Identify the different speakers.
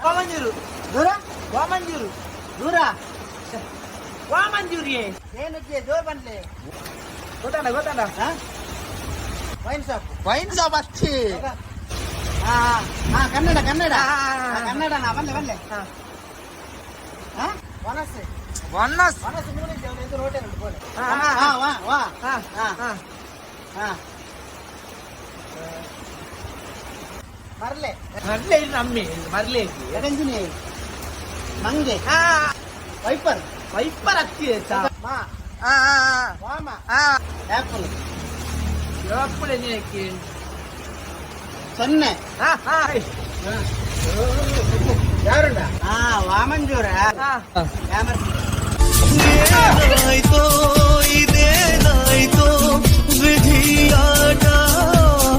Speaker 1: ವಾಮಂಜೂರು
Speaker 2: ದೂರ
Speaker 1: ವಾಮಂಜೂರು
Speaker 2: ದೂರ
Speaker 1: ವಾಮಂಜೂರಿ
Speaker 2: ಏನಕ್ಕೆ ಜೋರ್ ಬಂದ್ಲೆ
Speaker 1: ಗೊತ್ತಾಡ
Speaker 2: ವೈನ್ ಶಾಪ್
Speaker 1: ವೈನ್ ಶಾಪ್ ಅಷ್ಟೇ.
Speaker 2: ಹಾ ಹಾ ಕನ್ನಡ ಕನ್ನಡ ಕನ್ನಡ ನಾ ಬಂದೆ ವನಸ್ಸೆ
Speaker 1: ವನ್ನಸ್
Speaker 2: ವನಸ್ಸು ಮೂಲಿದ್ದೆ ಅವನು ಎದುರು ಹೋಟೆಲ್ ಉಂಟು ಬೋಲೆ
Speaker 1: ಹಾ,
Speaker 2: ಹಾ ವಾ ವಾ
Speaker 1: ಹಾ
Speaker 2: ಹಾ
Speaker 1: ಹಾ
Speaker 2: ಹಾ ಮರ್ಲೆ
Speaker 1: ಮರ್ಲೆ ಇಲ್ಲಿ ನಮ್ಮೆ ಮರ್ಲೆ
Speaker 2: ಎಡಂಜಿನಿ ಮಂಗೆ
Speaker 1: ಹಾ
Speaker 2: ವೈಪರ್
Speaker 1: ವೈಪರ್ ಹತ್ತಿ ಆಯ್ತಾ
Speaker 2: ಮಾ
Speaker 1: ಹಾ
Speaker 2: ವಾಮ
Speaker 1: ಹಾ
Speaker 2: ಆಪಲ್
Speaker 1: ಎಪ್ಪಳೆ ನೀಕಿ
Speaker 2: ಸೊನ್ನೆ
Speaker 1: ಹಾ ಹಾ
Speaker 2: ಯಾರುಂಡ ಹಾ ವಾಮಂಜೂರ
Speaker 1: ಹಾ
Speaker 2: ಯಾಮರ್
Speaker 3: ಆಯ್ತೋ